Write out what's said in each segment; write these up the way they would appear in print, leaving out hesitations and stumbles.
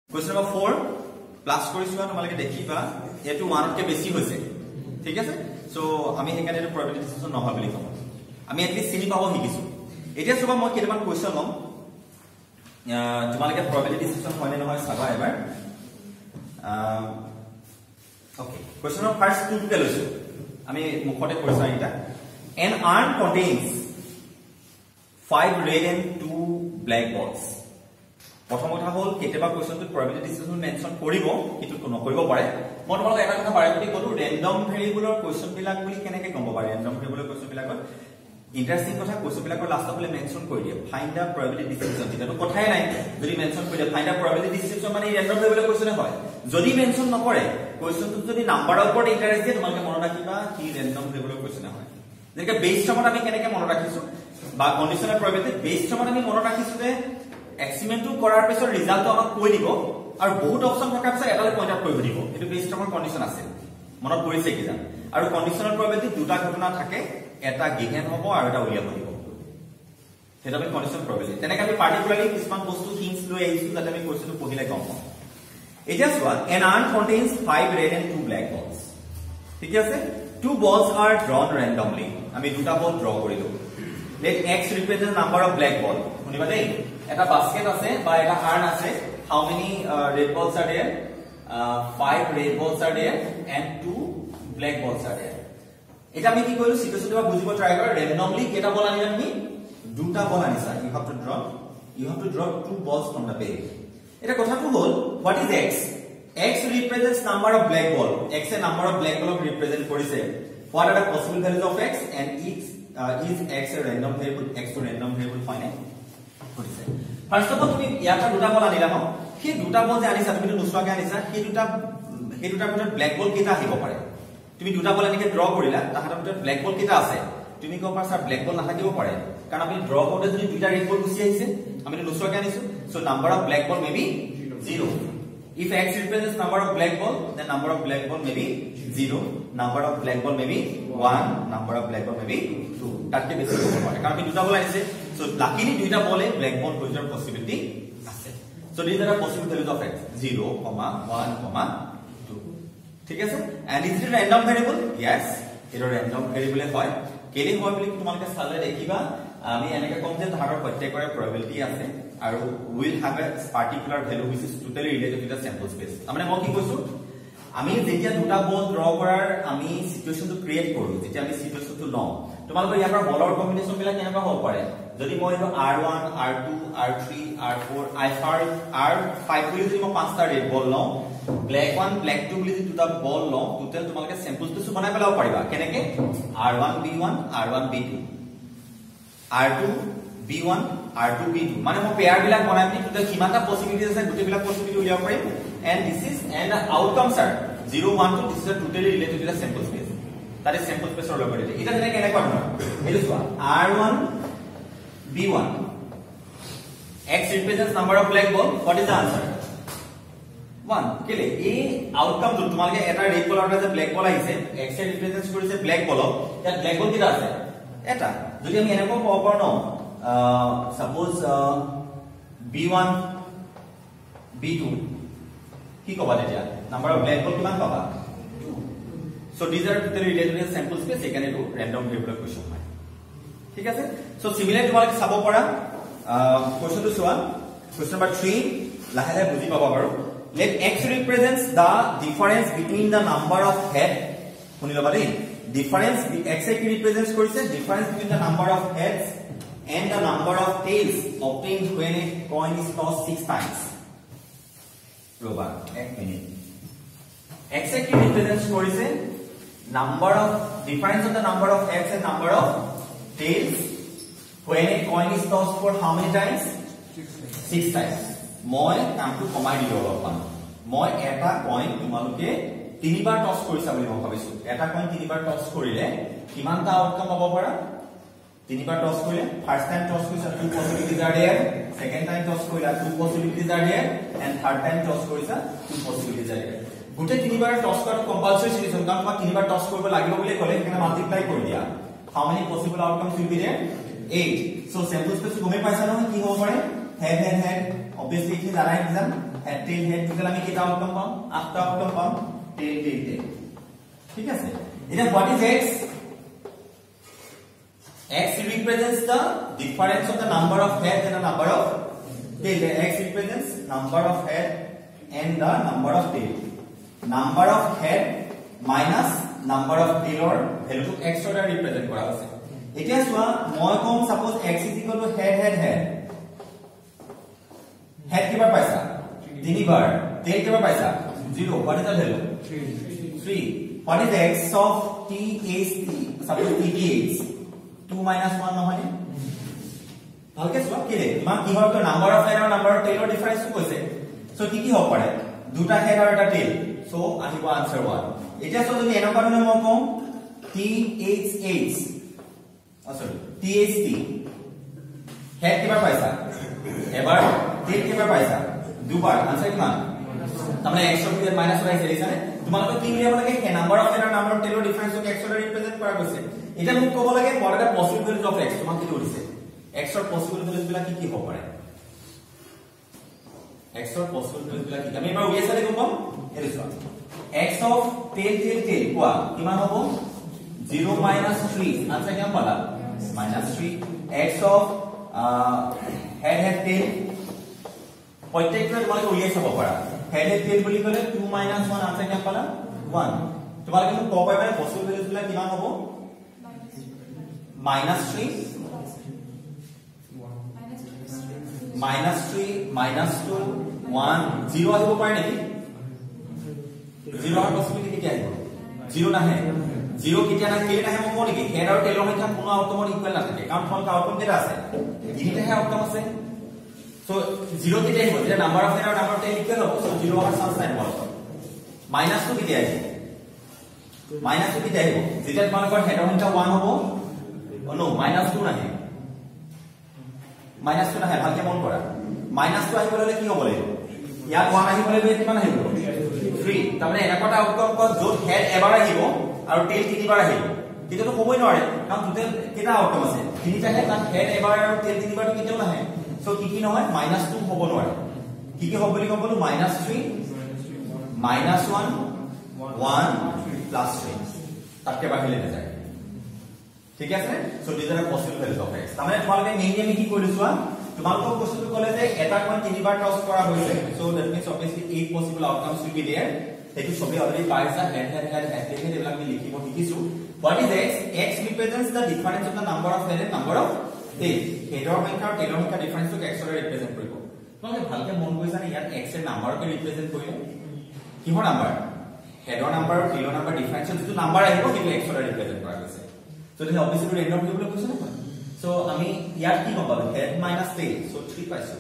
Question number 4 plus কৰিছো তোমালকে দেখিবা এটো 1 কে বেছি হৈছে ঠিক আছে সো আমি হেকানে এটো probability distribution নহয় বুলি কম আমি এটলিস্ট চিনি পাব শিকিছো এতিয়া সবা মই কেইটামান কোৱেশ্চন লম তোমালকে probability distribution হয় নে নহয় চাবা এবাৰ okay question number first 2 কে লৈছো আমি মুখতে কৰিছো এটা an urn contains 5 red and 2 black balls প্ৰথম কথা হল কেতেবা কোৱেশ্চনটো probability distribution মেনশন কৰিব কিন্তু নকৰিব পাৰে মই তোমালোকক এটা কথা বাৰে প্ৰতি কলো ৰেন্ডম ভেৰিয়েবলৰ কোৱেশ্চন বিলাক বুলি কেনেকে গম পাবা ৰেন্ডম ভেৰিয়েবলৰ কোৱেশ্চন বিলাকত ইন্টাৰেষ্টিং কথা কোৱেশ্চন বিলাকৰ লাষ্টত বলে মেনশন কৰি দিয়ে ফাইন্ড দা probability distribution যেটো কথাই নাই যদি মেনশন কৰি দিয়ে ফাইন্ড দা probability distribution মানে ৰেন্ডম ভেৰিয়েবলৰ কোৱেশ্চন হয় যদি মেনশন নকৰে কোৱেশ্চনটো যদি নাম্বাৰৰ ওপৰত ইন্টাৰেষ্ট দিয়ে তোমালোকে মনত ৰাখিবা কি ৰেন্ডম ভেৰিয়েবলৰ কোৱেশ্চন হয় যেনেকৈ বেস টাইমত আমি কেনেকে মনত ৰাখিছো বা কন্ডিশনাল probability বেস টাইমত আমি মনত ৰাখিছো যে এক্সপেৰিমেন্ট টু কৰাৰ পিছৰ ৰিজাল্টটো আমাক কৈ দিব আৰু বহুত অপচন থকাৰ পিছত এটালে পইণ্ট আউট কৰি দিব এটো বেস টাইমৰ কন্ডিশন আছে মনত পৰিছে কি জান আৰু কন্ডিশনাল probability দুটা ঘটনা থাকে এটা গিভেন হ'ব আৰু এটা উলিয়াব দিব সেটা আমি কন্ডিশনাল probability তেনেকৈ আমি পাৰ্টিকুলাৰলি কিছুমান বস্তু হিন্টস লৈ আহিছো যাতে আমি কোৱেশ্চনটো পঢ়িলে গম পাম এতিয়া চোৱা an urn contains 5 red and 2 black balls ঠিক আছে 2 balls are drawn randomly আমি দুটা বল ড্ৰ কৰিলো let x represent number of black ball শুনিবা দেই এটা বাস্কেট আছে বা এটা আর্ন আছে how many red balls are there 5 red balls are there and 2 black balls are there এটা আমি কি কৰিলো সিচুৱেশনটো বুজিব ট্ৰাই কৰা randomly কেটা বল আনিলা তুমি দুটা বল আনিছা you have to draw 2 balls from the bag এটা কথাটো হল what is x x represents number of black ball x A number of black ball represent কৰিছে what are the possible values of x and is x a random variable x to random variable finite কৰিছে first of all তুমি ইয়াটা দুটা বল আনিলা ন সেই দুটা বল যে আনিছা তুমি নুসুৱাকে আনিছা সেই দুটা ভিতৰত ব্ল্যাক বল কেটা আহিব পাৰে তুমি দুটা বল আনিকে ড্ৰ কৰিলা তাহাতৰ ভিতৰত ব্ল্যাক বল কেটা আছে তুমি কব পাৰা স্যাৰ ব্ল্যাক বল নাথাকিব পাৰে কাৰণ আমি ড্ৰ কৰোতে যদি দুটা ৰেড বল গুছি আহিছে আমি নুসুৱাকে আনিছো so number of black ball may be 0 if x represents number of black ball then number of black ball may be 0 number of black ball may be 1 number of black ball may be 2 তাতকে বেছি হ'ব পাৰে কাৰণ আমি দুটা বল আনিছে so luckily দুইটা বলে black ball হৈ যোৱাৰ possibility আছে so these are the possible values of x 0, 1, 2 ঠিক আছে and is it a random variable yes it is random variable হয় কেলে হয় বুলি তোমালোকে চালে দেখিবা আমি এনেকে কম যে ধাৰৰ প্ৰত্যেকৰে probability আছে আৰু will have a particular value which is totally related to the sample space মানে মই কি কৈছো আমি যেতিয়া দুটা বল ড্ৰ কৰাৰ আমি সিচুৱেশনটো ক্ৰিয়েট কৰো যেতিয়া আমি সিচুৱেশনটো লওঁ তোমালোকৰ ইয়াৰ পৰা বলৰ কম্বিনেশন বিলাক কেনেকুৱা হ'ব পাৰে যদি মই এটো r1 r2 r3 r4 r5 বুলি যদি মই পাঁচটা ৰেড বল লওঁ ব্ল্যাক 1 ব্ল্যাক 2 বুলি দুটা বল লওঁ টোটাল তোমালোকে স্যাম্পল স্পেচ বনাই পেলাব পাৰিবা কেনেকে r1 b1 r1 b2 r2 b1 r2 b2 মানে মই পেয়াৰ বিলাক বনাই পিনি টোটাল কিমানটা পসিবিলিটি আছে গুটি বিলাক পসিবিলিটি উলিয়াব পাৰিম and this is and the outcomes are 0 1 2 this is totally related to the sample space that is sample space or locality এটা যেনে কেনেকুৱা ধৰণৰ এটো চোৱা r1 b1 x represents number of black ball what is the answer 1 কেলে এই outcome টো তোমালকে এটা ৰেড বল আৰু এটা ব্ল্যাক বল আহিছে x এ ৰিপ্ৰেজেন্ট কৰিছে ব্ল্যাক বল ইয়াত ব্ল্যাক বল কিটা আছে এটা যদি আমি এনেকৈ ক'ব পাৰো ন suppose b1 b2 কি কবা তেতিয়া নাম্বাৰ অফ ব্ল্যাক বল কিমান পাবা 2 so these are totally related to sample space এখানে তো random variable question হয় ঠিক আছে so similar তোমালোকে চাব পৰা কোৱেশ্চনটো চোৱা question number 3 লাহে লাহে বুজি পাবা বাৰু let x represents the difference between the number of head শুনি লবা দেই difference x কি represents কৰিছে difference between the number of heads and the number of tails obtained when a coin is tossed 6 times Roba, 1 minute. X কি represents কৰিছে number of difference of the number of heads and number of tails when a coin is tossed for how many times 6 times মই কামটো কমাই দিলো অলপমান মই এটা coin তোমালোকে তিনিবাৰ টস কৰিছা বুলি মই ভাবিছো এটা কইন তিনিবাৰ টস কৰিলে কিমানটা আউটকাম পাব পাৰা তিনিবাৰ টস কৰিলে ফাৰ্স্ট টাইম টস কৰিছা 2 possibilities are there second time toss কৰিলা 2 possibilities are there and third time toss কৰিছা 2 possibilities are there গুটে তিনিবাৰ টস কৰাটো কম্পালসৰি সিচুৱেশন কাৰণ মই তিনিবাৰ টস কৰিব লাগিব বুলি ক'লে এখানে মাল্টিপ্লাই কৰি দিয়া how many possible outcomes will be there 8 so sample space গমে পাইছা নহয় কি হ'ব পাৰে head obviously it is জানাই exam head tail head total আমি কেটা আউটকাম পাম 8টা আউটকাম পাম টেইল টেইল টেইল ঠিক আছে এটা what is x x represents the difference of the number of head and the number of tail x represents number of head and the number of tail number of head minus number of tail or value to x order represent কৰা হৈছে এতিয়া চোৱা মই কম suppose x is equal to head head head head কিবাৰ পাইছা 3 বাৰ tail কিবাৰ পাইছা 0 what is the value 3 what is the x of t is t suppose t is 2 minus 1 নহয় ভালকে চোৱা কি ৰে তোমাক কি হয় তো নাম্বাৰ অফ হেড আৰু নাম্বাৰ অফ টেইলৰ ডিফাৰেন্স কৈছে সো কি কি হ'ব পাৰে দুটা হেড আৰু এটা টেইল সো আহিব আনসাৰ 1 এতিয়া সো যদি এনেকুৱা ধৰণে মই কম THH সৰি THT হেড কিবাৰ পাইছা এবাৰ টেইল কিবাৰ পাইছা দুবাৰ আনসাৰ কিমান তাৰমানে x অফ টেইল মাইনাস হৈ আহিছে মানে তোমালোকে কি উলিয়াব লাগে হে নাম্বাৰ অফ হেড আৰু নাম্বাৰ অফ টেইলৰ ডিফাৰেন্সক x অৰ্ডাৰ ৰিপ্ৰেজেন্ট কৰা গৈছে এটা মোক ক'ব লাগে what are the possibilities of x তোমাক কি দিছে x অৰ possibilities বিলাক কি হ'ব পাৰে x অৰ possibilities বিলাক কি আমি এবাৰ উলিয়াইছালে গম পাম হেৰি চোৱা x of tail tail tail কোৱা কিমান হ'ব 0 minus 3 আনসাৰ কিমান পালা minus 3 x of head head tail প্ৰত্যেকটা তোমালোকে উলিয়াই চাব পাৰা head head tail বুলি ক'লে 2 minus 1 আনসাৰ কিমান পালা 1 তোমালোকে মোক ক'ব পাৰিবা possibilities বিলাক কিমান হ'ব minus 3 minus 3 minus 2 1 0 আহিব পাৰে নেকি 0 ৰ পসিবিলিটি কি আহিব 0 নাহে 0 কিতিয়া না কেলে নাহে মই কোন কি হেড আৰু টেইলৰ সংখ্যা কোনো আউটকামৰ ইকুৱেল নাথাকে কাৰণ ফল আউটকাম কেটা আছে তিনিটাহে আউটকাম আছে সো 0 কিতিয়া আহিব যেতিয়া নাম্বাৰ অফ হেড আৰু নাম্বাৰ অফ টেইল ইকুৱেল হ'ব সো 0 হোৱাৰ চান্স নাই বল মাইনাস 2 কিতিয়া আহিব মাইনাস 2 কিতিয়া আহিব যেতিয়া তোমালোকৰ হেডৰ সংখ্যা 1 হ'ব নো মাইনাস 2 নাহে মাইনাস 2 নাহে ভালকে মন কৰা মাইনাস 2 আহিবলৈ হলে কি হ'ব লাগিব ইয়াত 1 আহিবলৈ হলে কিমান আহিব 3 তাৰমানে এনেকুৱা আউটকাম কত যত হেড এবাৰ আহিব আৰু টেইল তিনিবাৰ আহিব কিন্তু হ'বই নোৱাৰে কাৰণ টোটেল কেটা আউটকাম আছে তিনিটা হেড আৰু হেড এবাৰ আৰু টেইল তিনিবাৰ কিতেও নাহে সো কি কি নহয় মাইনাস 2 হ'ব নোৱাৰে কি কি হ'ব বুলি ক'ব বলো মাইনাস 3 মাইনাস 1 1 প্লাস 3 তাতকে বাহিলে নাযায় ঠিক আছে so this are possible values of x তাৰমানে তোমালোকে মেইনলি আমি কি কৰিছো তোমালোকক কোশ্চেনটো ক'লে যে এটা পইণ্ট তিনিবাৰ টস কৰা হৈছে so that means obviously 8 possible outcomes will be there এটো সবে অলরেডি পাইছা হেড হেড হেড হেড এবিলাক আমি লিখিব শিকিছো what is x x represents the difference of the number of head and number of tail হেডৰ সংখ্যা আৰু টেইলৰ সংখ্যা ডিফাৰেন্সটো x ৰে ৰিপ্ৰেজেন্ট কৰিব তোমালোকে ভালকে মন কৰিছা নে ইয়াত x এৰ নাম্বাৰকে ৰিপ্ৰেজেন্ট কৰিব কিহৰ নাম্বাৰ হেডৰ নাম্বাৰ আৰু টেইলৰ নাম্বাৰ ডিফাৰেন্স যিটো নাম্বাৰ আহিব সেইটো x ৰে ৰিপ্ৰেজেন্ট কৰা গৈছে so this obviously random table কৈছে না সো আমি ইয়াত কি ক'ব হেড মাইনাস টেইল সো 3 পাইছো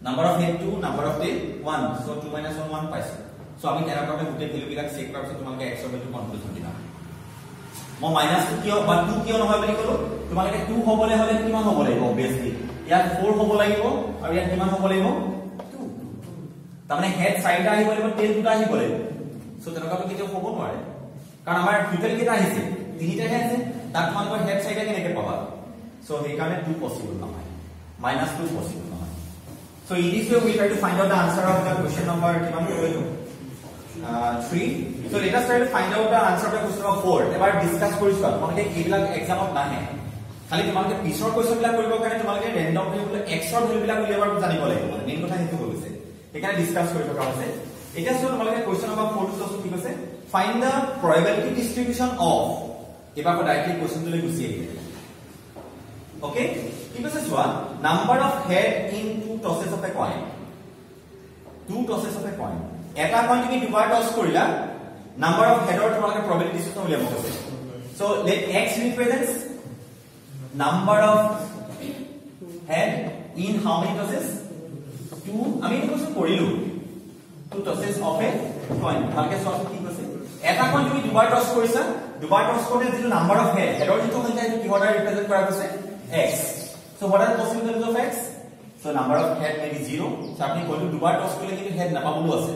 number of head 2 number of tail 1 so 2 minus 1 1 পাইছো সো আমি কেনেকৈ গুটে ভ্যালু বিলাক চেক কৰাৰ পিছত তোমালোকে x ৰ ভ্যালু কনক্লুজন দিবা মই মাইনাস 2 কিয় বা 2 কিয় নহয় বুলি ক'লো তোমালোকে 2 হ'বলে হলে কিমান হ'ব লাগিব obviously ইয়াত 4 হ'ব লাগিব আৰু ইয়াত কিমান হ'ব লাগিব 2 তাৰমানে হেড সাইডা আহিব লাগিব টেইল দুটা আহিব লাগিব সো তেনেকুৱাটো কেতিয়াও হ'ব নোৱাৰে কাৰণ আমাৰ টোটাল কেটা আহিছে তিনিটাহে আছে তাত তোমালোকৰ হেড সাইডা কেনেকে পাবা সো এই কাৰণে 2 পসিবল নহয় minus 2 পসিবল নহয় so in this way we try to find out the answer of the question number কিমান কৰিলো 3 so let us try to find out the answer of the question number 4 এবাৰ discuss কৰিছো তোমালোকে এইবিলাক এক্সামত নাহে খালি তোমালোকে পিছৰ কোৱেশ্চন বিলাক কৰিব কাৰণে তোমালোকে ৰেন্ডম ভ্যালু x ৰ ভ্যালু বিলাক উলিয়াব জানিব লাগিব মেইন কথা হেতু হৈছে এখানে ডিসকাস কৰি থকা হৈছে এতিয়া সো তোমালোকে কোৱেশ্চন নম্বৰ 4 টো কি কৈছে find the probability distribution of এবাৰ ডাইৰেক্টলি কোৱেশ্চন লৈ গুছি আহিলে okay কি কৈছে চোৱা number of head in two tosses of a coin এটা কইন তুমি দুবাৰ টস কৰিলা নাম্বাৰ অফ হেডৰ তোমালোকে probability ডিস্ট্ৰিবিউশন উলিয়াব কৈছে so let x represents number of head in how many tosses two আমি কি কৈছো কৰিলো two tosses of a coin ভালকে চোৱা কি কৈছে এটা কইন তুমি দুবাৰ টস কৰিছা দুবাৰ টস কৰিলে যেটো নাম্বাৰ অফ হেডৰ যেটো সংখ্যা এটো কিহৰ দ্বাৰা ৰিপ্ৰেজেন্ট কৰা গৈছে x so what are the possibilities of x so number of head may be 0 so আপনি কইলো দুবাৰ টস কৰিলে কিন্তু হেড নাপাবলো আছে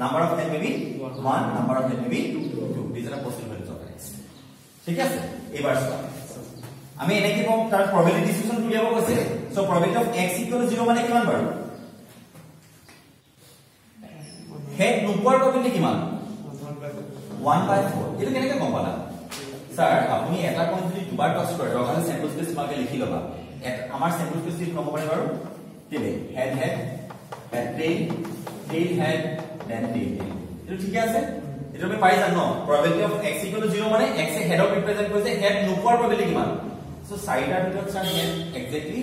number of head may be 1 number of head may be 2 these are the possibilities of x ঠিক আছে এবাৰ চোৱা আমি এনেকি কম তাৰ probability distribution উলিয়াব কৈছে so probability of x equal to 0 মানে কিমান বাৰু হেড নোপোৱাৰ প্ৰববিলিটি কিমান 1/4 এটো কেনেকৈ গম পালা স্যাৰ আপুনি এটা পইণ্ট যদি দুবাৰ টচ কৰে ৰখালে স্যাম্পল স্পেস মাকে লিখি লবা আমাৰ স্যাম্পল স্পেস কি হ'ব পাৰে বাৰু কেলে head head head tail tail head then tail এটো ঠিক আছে এটো আমি পাই জানো probability of x = 0 মানে x এ হেডক ৰিপ্ৰেজেন্ট কৰিছে হেড নোপোৱাৰ probability কিমান সো সাইডাৰ ভিতৰত স্যাৰ হেড এক্স্যাক্টলি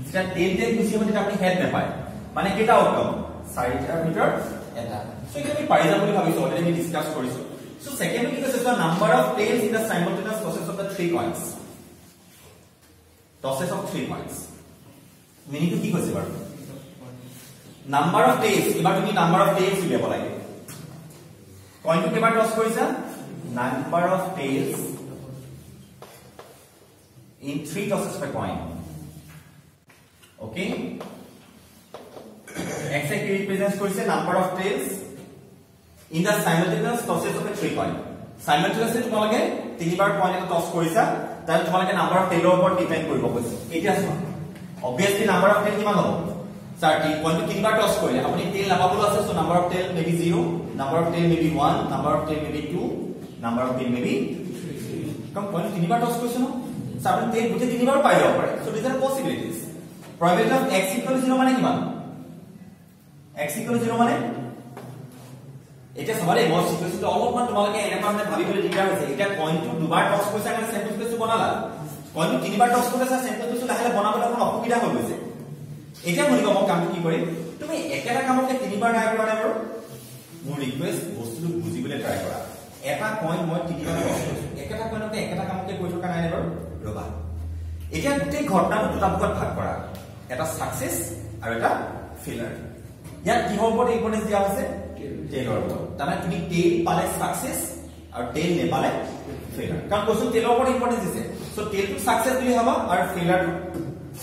যেটা টেইল টেইল গুছি মানে আপুনি হেড নাপায় মানে কেটা আউটকাম সাইডাৰ ভিতৰত এটা সো এটা আমি পাই যাম বুলি ভাবিছো অলৰেডি আমি ডিসকাস কৰিছো So secondly, this is the number of tails in the simultaneous process of the 3 coins. Process of 3 coins. Meaning to কি কৈছে বাৰু? Number of tails. এবাৰ তুমি number of tails উলিয়াব লাগে। coin টো কেবাৰ টস কৰিছা? Number of tails in 3 tosses per coin. Okay? X represents কৰিছে number of tails in the simultaneous tosses of a 3 coin simultaneously তোমালকে তিনিবাৰ কইন এটা টস কৰিছা তাহলে তোমালকে নাম্বাৰ অফ টেইলৰ ওপৰত ডিপেন্ড কৰিব কৈছে এতিয়া চোৱা obviously নাম্বাৰ অফ টেইল কিমান হ'ব স্যাৰ কইনটো তিনিবাৰ টস কৰিলে আপুনি টেইল নাপাবলৈ আছে so number of tail may be 0 number of tail may be 1 number of tail may be 2 number of tail may be 3 com coin তিনিবাৰ টস কৰিছে ন sir আপুনি tail গুটে তিনিবাৰ পাই যাব পাৰে so this are possibilities probability of x = 0 মানে কিমান x = 0 মানে এটা সবারে মই সিচুয়েশনটো অলপমান তোমালকে এনেকা মানে ভাবিবলৈ দিগদাৰ হৈছে এটা কইনটো দুবাৰ টস কৰিছা কাৰণে স্যাম্পল স্পেসটো বনালা কইনটো তিনিবাৰ টস কৰিছা স্যাম্পল স্পেসটো লাহে বনাবলৈ অকন অসুবিধা হৈ গৈছে এতিয়া মই কম কামটো কি কৰিম তুমি একেটা কামকে তিনিবাৰ ট্ৰাই কৰা নাই বাৰু মোৰ ৰিকুৱেষ্ট বস্তুটো বুজিবলৈ ট্ৰাই কৰা এটা কইন মই তিনিবাৰ টস কৰিছো একেটা কইনকে একেটা কামকে কৰি থকা নাই বাৰু ৰবা এতিয়া গোটেই ঘটনাটো দুটা ভাগত ভাগ কৰা এটা সাকসেস আৰু এটা ফেইলাৰ ইয়াত কি হ'ব ওপৰত ইম্পৰ্টেন্স দিয়া আছে টেইলৰ ওপৰত তাৰমানে তুমি টেইল পালে সাকসেস আৰু টেইল নেপালে ফেইলাৰ কাৰণ কোৱেশ্চন টেইলৰ ওপৰত ইম্পৰ্টেন্স দিছে সো টেইলটো সাকসেস বুলি হ'ব আৰু ফেইলাৰ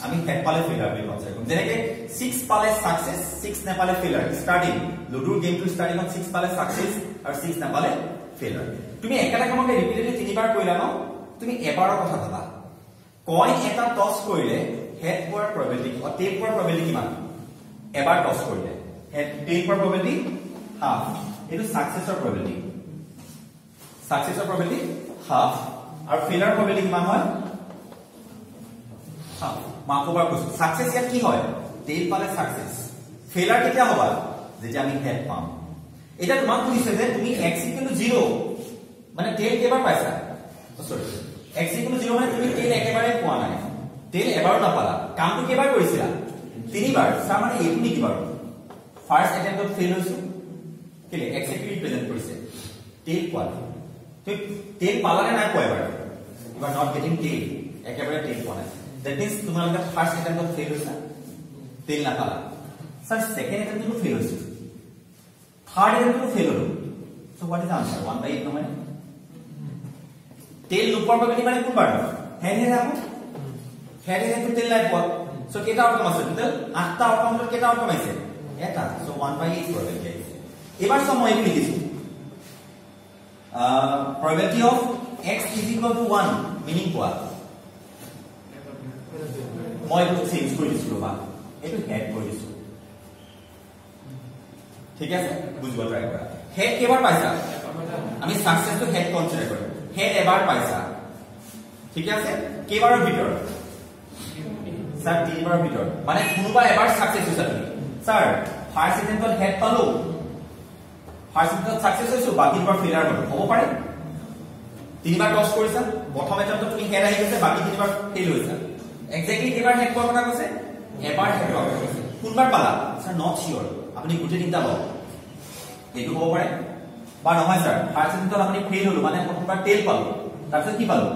আমি হেড পালে ফেইলাৰ বুলি কনসিডাৰ কৰিম যেনেকৈ 6 পালে সাকসেস 6 নেপালে ফেইলাৰ স্টাৰ্টিং লুডুৰ গেমটো স্টাৰ্টিং 6 পালে সাকসেস আৰু 6 নেপালে ফেইলাৰ তুমি একেটা কামকে ৰিপিটেডলি তিনিবাৰ কৰিলা ন তুমি এবাৰৰ কথা ভাবা কইন এটা টস কৰিলে হেড পোৱাৰ probability অ টেইল পোৱাৰ probability কিমান এবাৰ টস কৰিলে হেড টেইল পোৱাৰ probability half এটো সাকসেসৰ probability half আৰু ফেইলাৰ probability কিমান হয় half মাকোবাৰ কৈছো সাকসেস ইয়াত কি হয় টেইল পালে সাকসেস ফেইলাৰ কেতিয়া হ'ব যেতিয়া আমি হেড পাম এটা তোমাক কৈছে যে তুমি x = 0 মানে টেইল কেবাৰ পাইছা সৰি x = 0 মানে তুমি টেইল একেবাৰে পোৱা নাই টেইল এবাৰো নাপালা কামটো কেবাৰ কৰিছিলা তিনিবাৰ স্যাৰ মানে এইটো নেকি বাৰু ফাৰ্স্ট অ্যাটেম্পটত ফেইল হৈছো কেলে এক্স্যাক্টলি ৰিপ্ৰেজেন্ট কৰিছে টেইল কোৱা তো টেইল পালানে নাই কোৱা এবাৰ you are not getting tail একেবাৰে টেইল পোৱা নাই দ্যাট মিন্স তোমালোকে ফাৰ্স্ট অ্যাটেম্পটত ফেইল হৈছা টেইল নাপালা স্যাৰ সেকেন্ড অ্যাটেম্পটত ফেইল হৈছো থাৰ্ড অ্যাটেম্পটত ফেইল হলো সো হোৱাট ইজ আনসাৰ 1/8 নহয় টেইল নোপোৱাৰ probability মানে কোনবাৰ হেড হেড আহো হেড হেড টেইল নাই পোৱা সো কেটা আউটকাম আছে টোটাল 8টা আউটকামত কেটা আউটকাম আছে এটা সো 1/8 probability আছে এবাৰ সম মই লিখিছো probability of x = 1 meaning what মই এটো চেঞ্জ কৰি দিছো বা এটো হেড কৰি দিছো ঠিক আছে বুজিব ট্ৰাই কৰা হেড কেবাৰ পাইছা আমি সাকসেস টু হেড কনসিডাৰ কৰিম হেড এবাৰ পাইছা ঠিক আছে কেবাৰৰ ভিতৰত স্যাৰ তিনিবাৰৰ ভিতৰত মানে কোনোবা এবাৰ সাকসেস হৈছে তুমি স্যাৰ ফাৰ্স্ট অ্যাটেম্পটত হেড পালো ফাৰ্স্ট অ্যাটেম্পটত সাকসেস হৈছো বাকি দুবাৰ ফেইলাৰ হ'ব পাৰে তিনিবাৰ টস কৰিছা প্ৰথম অ্যাটেম্পটত তুমি হেড আহি গৈছে বাকি তিনিবাৰ ফেইল হৈছা এক্স্যাক্টলি কেবাৰ হেড পোৱাৰ কথা কৈছে এবাৰ হেড পোৱাৰ কথা কৈছে কোনবাৰ পালা স্যাৰ নট শিওৰ আপুনি গুটে তিনটা লওক এইটো হ'ব পাৰে বা নহয় স্যাৰ ফাৰ্স্ট অ্যাটেম্পটত আপুনি ফেইল হলো মানে প্ৰথমবাৰ টেইল পালো তাৰপিছত কি পালো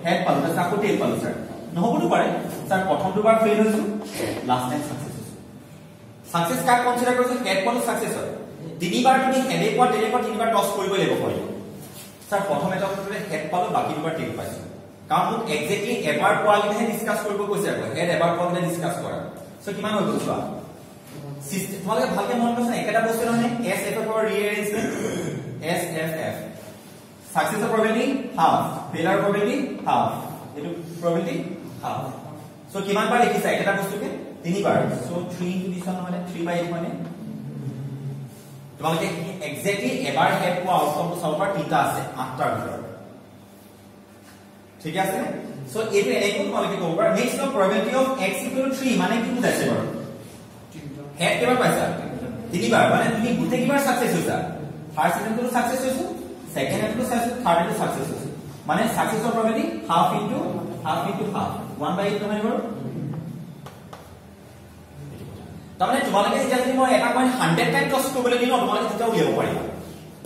হেড পালো তাৰপিছত আকৌ টেইল পালো স্যাৰ নহবতো পাৰে স্যাৰ প্ৰথম দুবাৰ ফেইল হৈছো লাষ্ট টাইম সাকসেস হৈছো সাকসেস কাক কনসিডাৰ কৰিছো হেড পালো সাকসেস হয় তিনিবাৰ তুমি হেডে পোৱা টেইলে পোৱা তিনিবাৰ টস কৰিব লাগিব কইন স্যাৰ প্ৰথম এটাতে হেড পালো বাকি দুবাৰ টেইল পাইছো কাম মোক এক্স্যাক্টলি এবাৰ পোৱালিহে ডিসকাস কৰিব কৈছে আকৌ হেড এবাৰ পোৱালিহে ডিসকাস কৰা সো কিমান হৈ গ'ল চোৱা সিস্টেম তোমালোকে ভালকে মন কৰিছা একেটা বস্তু নহয় এস এফ এৰ ৰিএৰেঞ্জমেন্ট এস F F success probability half failure probability half এটো probability half সো কিমান বাৰ লিখিছা একেটা বস্তুকে তিনিবাৰ সো 3 * 1 মানে 3/8 মানে তোমালোকে এক্স্যাক্টলি এবাৰ হেড পোৱা আউটকামটো চাব পাৰা তিনটা আছে 8টাৰ ভিতৰত ঠিক আছে সো এইটো এনেকৈ তোমালোকে ক'ব পাৰা next of probability of x = 3 মানে কি বুজাইছে বাৰু হেড কেবাৰ পাইছা তিনিবাৰ মানে তুমি গোটেই কিবাৰ সাকসেস হৈছা ফাৰ্স্ট এটেম্পটো সাকসেস হৈছো সেকেন্ড এটেম্পটো সাকসেস থাৰ্ড এটেম্পটো সাকসেস হৈছো মানে success of probability half into half 1/8 নহয় বাৰু তাৰমানে তোমালোকে যেতিয়া যদি মই এটা পইণ্ট 100 টাইম টছ কৰিবলৈ দিও তোমালোকে তেতিয়া উলিয়াব পাৰিবা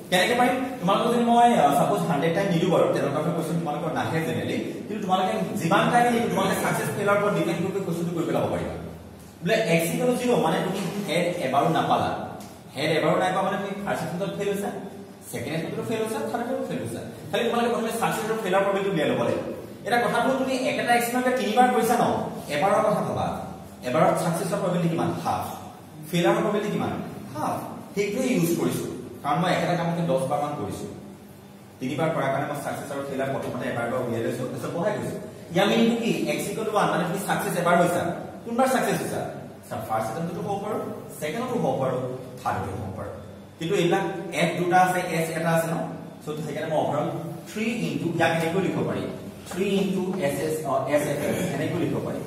কেনেকৈ পাৰিম তোমালোকে যদি মই সাপোজ 100 টাইম নিদিও বাৰু তেনেকুৱা কোৱেশ্চন তোমালোকৰ নাহে জেনেৰেলি কিন্তু তোমালোকে যিমান টাইম নিদিও তোমালোকে সাকসেস ফেইলাৰ ওপৰত ডিপেন্ড কৰি কোৱেশ্চনটো কৰি পেলাব পাৰিবা বোলে x = 0 মানে তুমি হেড এবাৰো নাপালা হেড এবাৰো নাই পাবা মানে তুমি ফাৰ্স্ট এটেম্পটত ফেইল হৈছা সেকেন্ড এটেম্পটত ফেইল হৈছা থাৰ্ড এটেম্পটত ফেইল হৈছা খালি তোমালোকে প্ৰথমে সাকসেস আৰু ফেইলাৰ প্ৰবিলিটি উলিয়াই ল'ব লাগিব এটা কথাটো তুমি একেটা এক্সপেৰিমেন্টে তিনিবাৰ কৰিছা ন এবাৰৰ কথা ভাবা এবাৰত সাকসেসৰ প্ৰবিলিটি কিমান হাফ ফেইলাৰৰ প্ৰবিলিটি কিমান হাফ সেইটোৱে ইউজ কৰিছো কাৰণ মই একেটা কামকে 10 বাৰ মান কৰিছো তিনিবাৰ কৰাৰ কাৰণে মই সাকসেস আৰু ফেইলাৰ প্ৰথমতে এবাৰ উলিয়াই লৈছো তাৰপিছত বহাই গৈছো ইয়া মিনিং কি x = 1 মানে তুমি সাকসেস এবাৰ হৈছা কোনবাৰ সাকসেস হৈছা ফাৰ্স্ট এটেম্পটো হ'ব পাৰো সেকেন্ডটো হ'ব পাৰো থাৰ্ডটো হ'ব পাৰো কিন্তু এইলা f দুটা আছে s এটা আছে ন সো সেইকাৰণে মই ওভাৰঅল 3 ইনটু ইয়াক এনেকৈ লিখিব পাৰি 3 ইনটু ss sfs এনেকৈ লিখিব পাৰি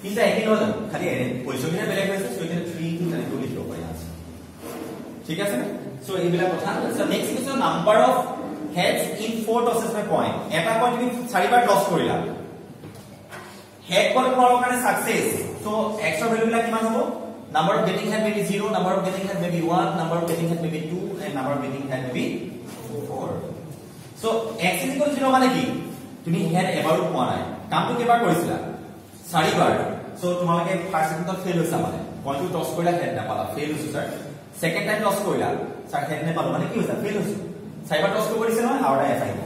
কিন্তু একে নহয় খালি পজিশনটা বেলেগ হৈছে সো এটা 3 ইনটু এনেকৈ লিখিব পাৰি ঠিক আছে সো এইবিলা কথা so next is number of heads in 4 tosses by point এটা পইণ্ট তুমি 4বাৰ টস কৰিলা হেড কল কৰাৰ কাৰণে সাকসেস সো x ৰ ভ্যালু বিলাক কিমান হ'ব number of getting head may be 0 number of getting head may be 1 number of getting head may be 2 and number of getting head may be 4 so x = 0 মানে কি তুমি head এবাৰো পোৱা নাই কামটো কেবাৰ কৰিছিলা 4বাৰ সো তোমালোকে ফাৰ্স্ট এটেম্পটত ফেইল হৈছা মানে পইণ্টটো টস কৰিলা হেড নাপালা ফেইল হৈছো স্যাৰ সেকেন্ড টাইম টস কৰিলা স্যাৰ হেড নাপালা মানে কি হৈছা ফেইল হৈছো 4বাৰ টস কৰিব দিছে নহয় আৰু এটা আহিব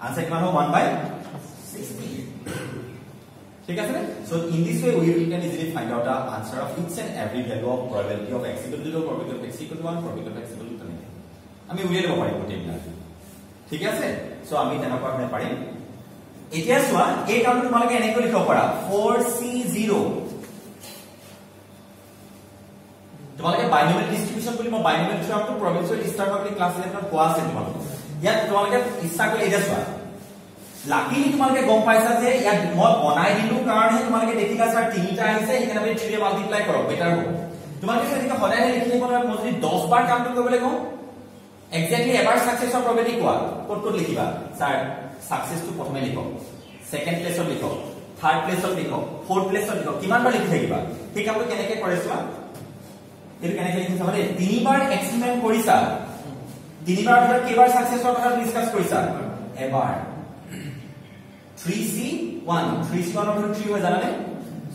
আনসার কিমান হ'ব 1/60 ঠিক আছে so in this way we can easily find out the answer of each and every value of probability of x = 0 probability of x = 1 probability of x = 2 আমি উলিয়াই লব পাৰিম গোটেইবিলাক ঠিক আছে so আমি তেনেকুৱা ধৰণে পাৰিম এতিয়া চোৱা এই কামটো তোমালোকে এনেকৈ লিখিব পাৰা 4c0 তোমালোকে বাইনোমিয়াল ডিস্ট্ৰিবিউশন বুলি মই বাইনোমিয়াল থিওৰামটো প্ৰবিনশিয়েল ষ্টাৰ পাবলিক ক্লাছ 11 ত কোৱা আছে তোমালোকে ইয়াত তোমালোকে ইচ্ছা কৰি এতিয়া চোৱা লাকিলি তোমালোকে গম পাইছা যে ইয়াত মই বনাই দিলো কাৰণে তোমালোকে দেখিলা স্যাৰ তিনিটা আহিছে এখানে আমি 3 মাল্টিপ্লাই কৰক বেটাৰ হ'ব তোমালোকে যদি সদায় লিখি দিব না মই যদি 10 বাৰ কামটো কৰিবলৈ কওঁ এক্স্যাক্টলি এবাৰ সাকসেসৰ প্ৰবিলিটি কোৱা ক'ত লিখিবা স্যাৰ সাকসেসটো প্ৰথমে লিখক সেকেন্ড প্লেছত লিখক থাৰ্ড প্লেছত লিখক ফোৰ্থ প্লেছত লিখক কিমান বাৰ লিখি থাকিবা ঠিক কামটো কেনেকৈ কৰিছা এইটো কেনেকৈ লিখিছা মানে তিনিবাৰ এক্সপেৰিমেন্ট কৰিছা তিনিবাৰ ভিতৰত কেইবাৰ সাকসেসৰ কথা ডিসকাস কৰিছা এবাৰ 3c1 3c1 অফ 3 হৈ জানানে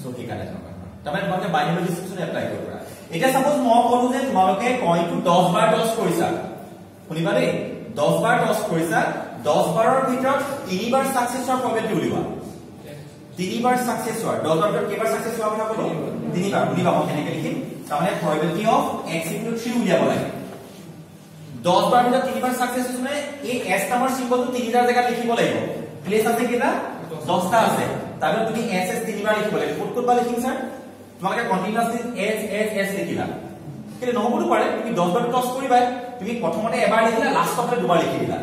সো কি কালে তাৰমানে তোমালোকে বাইনোমিয়াল ডিস্ট্ৰিবিউশন এপ্লাই কৰিব পাৰা এটা সাপোজ মই কলো যে তোমালোকে কইনটো 10 বাৰ টস কৰিছা শুনিবা দেই 10 বাৰ টস কৰিছা 10 বাৰৰ ভিতৰত 3 বাৰ সাকসেসৰ প্ৰবিলিটি উলিওৱা 3 বাৰ সাকসেস হোৱা 10 বাৰ ভিতৰত কেইবাৰ সাকসেস হোৱা কথা কলো 3 বাৰ উলিওৱা মই কেনেকৈ লিখিম তাৰমানে probability of x = 3 উলিয়াব লাগে 10 বাৰ ভিতৰত 3 বাৰ সাকসেস হৈছে এই s নামৰ সিম্বলটো 3টাৰ জায়গাত লিখিব লাগিব প্লেস আছে কিটা 10টা আছে তাহলে তুমি s s 3বাৰ লিখিব লাগিব ক'ত বা লিখিম স্যাৰ তোমালোকে কন্টিনিউয়াসলি s লিখিলা কিন্তু নহবতো পাৰে তুমি 10 বাৰ টস কৰিবা তুমি প্ৰথমতে এবাৰ লিখিলা লাষ্টতে দুবাৰ লিখি দিলা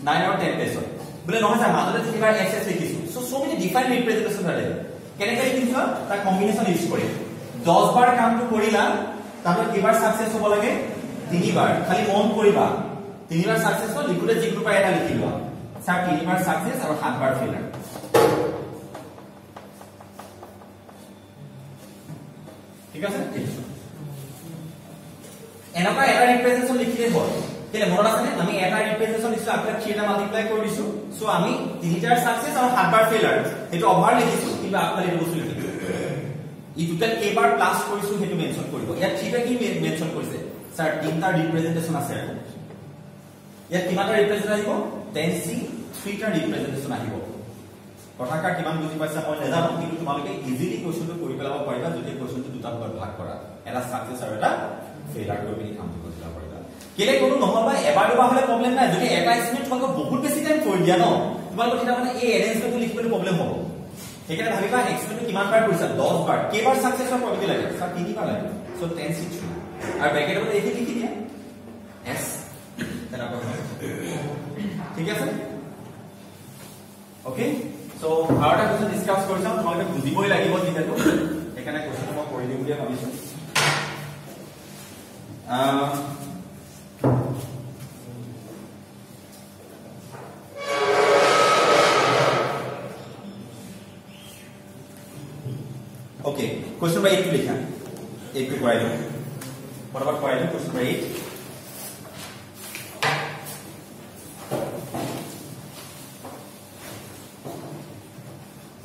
9 আৰু 10 প্লেছত বলে নহয় স্যাৰ মাজতে 3বাৰ s s লিখিছো সো মেনি ডিফাইন ৰিপ্ৰেজেন্টেশন আছে কেনেকৈ লিখিছো তাৰ কম্বিনেশন ইউজ কৰি 10 বাৰ কামটো কৰিলা তাহলে কেইবাৰ সাকসেস হ'ব লাগে 3বাৰ খালি মন কৰিবা 3বাৰ সাকসেস হ'ল লিখোতে যিকোনো পাই এটা লিখি লোৱা স্যাৰ 3বাৰ সাকসেস আৰু 7বাৰ ফেইলাৰ ঠিক আছে এনেকুৱা এটা ৰিপ্ৰেজেন্টেশন লিখিলে হ'ল কেলে মনত আছে আমি এটা ৰিপ্ৰেজেন্টেশন দিছো après 3টা মাল্টিপ্লাই কৰি দিছো সো আমি 3টাৰ সাকসেস আৰু 7বাৰ ফেইলাৰ এটো ওভাৰ লিখিছো কিন্তু আপুনি এই বস্তু লিখিব ই টোটাল কেইবাৰ প্লাস কৰিছো হেতু মেনশন কৰিব ইয়াত 3টা কি মেনশন কৰিছে স্যাৰ 3টা ৰিপ্ৰেজেন্টেশন আছে ইয়াত কিমানটা ৰিপ্ৰেজেন্ট আহিব 10c 3টা ৰিপ্ৰেজেন্টেশন আহিব কথাকাৰ কিমান বুজি পাইছা মই নেজানো কিন্তু তোমালোকে ইজিলি কোৱেশ্চনটো কৰি পেলাব পাৰিবা যদি কোৱেশ্চনটো দুটা ভাগত ভাগ কৰা এটা সাকসেস আৰু এটা ফেইলাৰ কৰি পিনি কামটো কৰি পেলাব পাৰিবা কেলে কোনো নহবা এবাৰ দুবাৰ হলে প্ৰবলেম নাই যদি এটা এক্সপেৰিমেন্ট তোমালোকে বহুত বেছি টাইম কৰি দিয়া ন তোমালোকে এটা মানে এই এৰেঞ্জমেন্টটো লিখিবলৈ প্ৰবলেম হ'ব সেইকাৰণে ভাবিবা এক্সপেৰিমেন্ট কিমান বাৰ কৰিছা 10 বাৰ কেইবাৰ সাকসেসৰ প্ৰবিলিটি লাগে স্যাৰ 3বাৰ লাগে সো 10c3 और ব্ৰ্যাকেটৰ মধ্যে এইখিনি লিখি দিয়া s তেনেকুৱা ঠিক আছে ওকে সো আৰু এটা কোৱেশ্চন ডিসকাস কৰিছাম তোমালোকে বুজিবই লাগিব যেহেতু এখানে কোৱেশ্চন মই কৰি দিম বুলি ভাবিছো ओके क्वेश्चन नंबर 8 लिखा 8 को कराई दो फटाफट कराई दो question number 8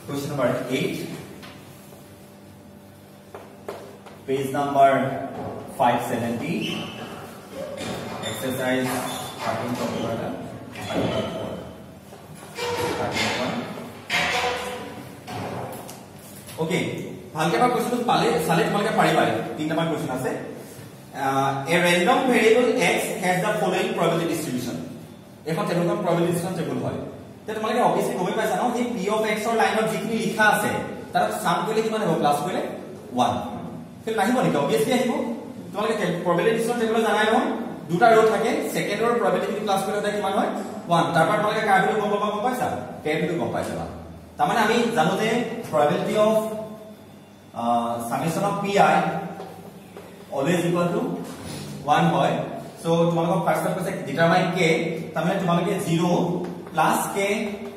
question number 8 page number 570 exercise 13.4 okay ভালকে বা কোৱেশ্চনটো পালে সালে তোমালোকে পাৰিবা 3 নম্বৰ কোৱেশ্চন আছে a random variable x has the following probability distribution এখন তেনেকুৱা probability distribution টেবুল হয় তে তোমালোকে অবভিয়াসলি গমে পাইছা ন এই p of x ৰ লাইনত যিখিনি লিখা আছে তাৰ সাম কৰিলে কিমান হ'ব প্লাস কৰিলে 1 ফিল নাহিব নেকি অবভিয়াসলি আহিব তোমালোকে probability distribution টেবুল জানাই ন দুটা ৰ থাকে সেকেন্ড ৰ probability প্লাস কৰিলে কিমান হয় 1 তাৰপৰ তোমালোকে কাৰ্ডটো গম পাইছা কেটো গম পাইছা তাৰ মানে আমি জানো যে probability of summation of pi always equal to 1 হয় so তোমালোকক ফার্স্ট স্টেপ আছে ডিটারমাইন k তাহলে তোমালোকে 0 plus k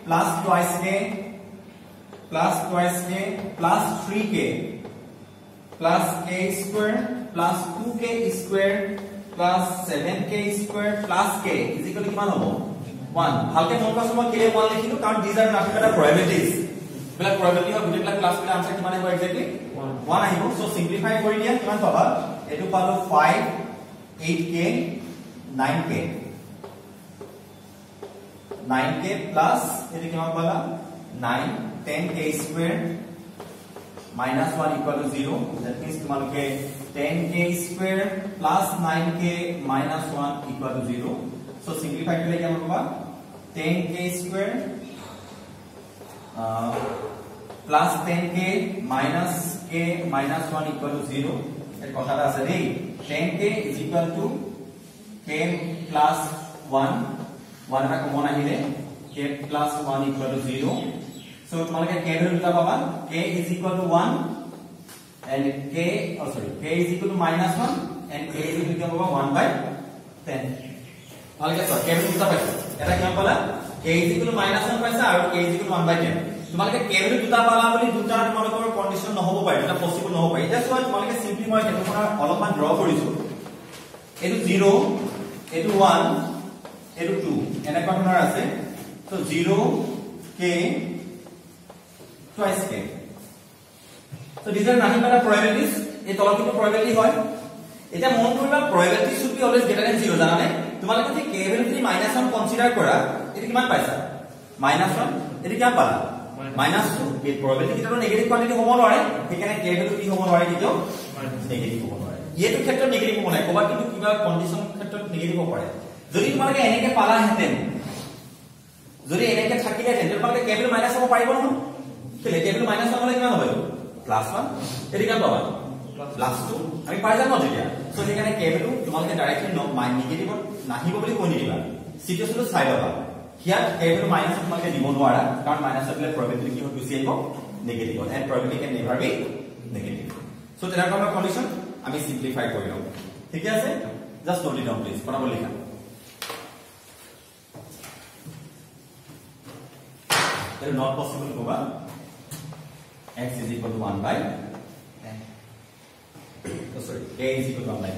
plus twice k plus twice k plus 3k plus k square plus 2k square plus 7k square plus k is equal to কিমান হ'ব 1 ভালকে মন কৰা সময় কেলে 1 লিখিলো কাৰণ these are nothing but probabilities Bella probability হয় গুটেলা ক্লাস বিলা आंसर কিমান আহিব এক্স্যাক্টলি 1 আহিব সো সিম্পলিফাই কৰি দিয়া কিমান পাবা এটো পালো 5 8k 9k 9k plus এটো কিমান পালা 9 10k square minus 1 equal to 0 that means তোমালোকে 10k square plus 9k minus 1 equal to 0 so simplify কৰিলে কিমান পাবা 10k square plus 10k minus k minus 1 equal to 0 এর কথাটা আছে দেই 10k is equal to k plus 1 1 এটা common আহিলে k plus 1 equal to 0 so তোমালোকে k এর দুটা পাবা k is equal to 1 and k k is equal to minus 1 and k is equal to 1 by 10 ভালকে সর k এর দুটা পাইছো এটা কিমান পালা k is equal to minus 1 পাইছা আৰু k is equal to 1 by 10 তোমালোকে k এৰ দুটা পালা বলি দুটা তোমালোকৰ কন্ডিশন নহব পায় এটা পসিবল নহব পায় এটা সব তোমালোকে সিম্পলি মই এটা কৰা অলপমান ড্ৰ কৰিছো এটো 0 এটো 1 এটো 2 এনেকুৱা ধৰণৰ আছে তো 0 k twice k so these are nothing but probabilities এই তলত কিন্তু probability হয় এটা মন কৰিবা probability should be always greater than 0 জানানে তোমালোকে যদি k ভ্যালু -1 কনসিডার কৰা এটো কিমান পাইছা -1 এটো কিমান পালা -2 এই probability কিটো নেগেটিভ কোয়ান্টিটি হ'ব নোৱাৰে সেইকাৰণে k ভ্যালু কি হ'ব নোৱাৰে কিটো নেগেটিভ হ'ব নোৱাৰে এইটো ক্ষেত্ৰত নেগেটিভ হ'ব নাই কবা কিন্তু কিবা কন্ডিশন ক্ষেত্ৰত নেগেটিভ হ'ব পাৰে যদি তোমালোকে এনেকে পালা হেতেন যদি এনেকে থাকিলে হেতেন তোমালোকে k ভ্যালু মাইনাস হ'ব পাৰিব নহয় কেলে k ভ্যালু -1 হলে কিমান হ'ব +1 এটো কিমান পাবা +2 আমি পাই যাম তেতিয়া সো সেইকাৰণে k ভ্যালু তোমালোকে ডাইৰেক্টলি নেগেটিভ নাহিব বুলি কৈ নিদিবা সিচুৱেচনটো চাই লবা হিয়াত k ভ্যালু মাইনাস তোমালোকে দিব নোৱাৰা কাৰণ মাইনাসৰ প্লে probability কি গুচি আহিব negative and probability can never be negative so তেনেকুৱা কন্ডিশন আমি সিম্পলিফাই কৰি লম ঠিক আছে just note it down please পড়াবো লিখা it is not possible hoga x is equal to 1 by 10 sorry k is equal to 1 by 10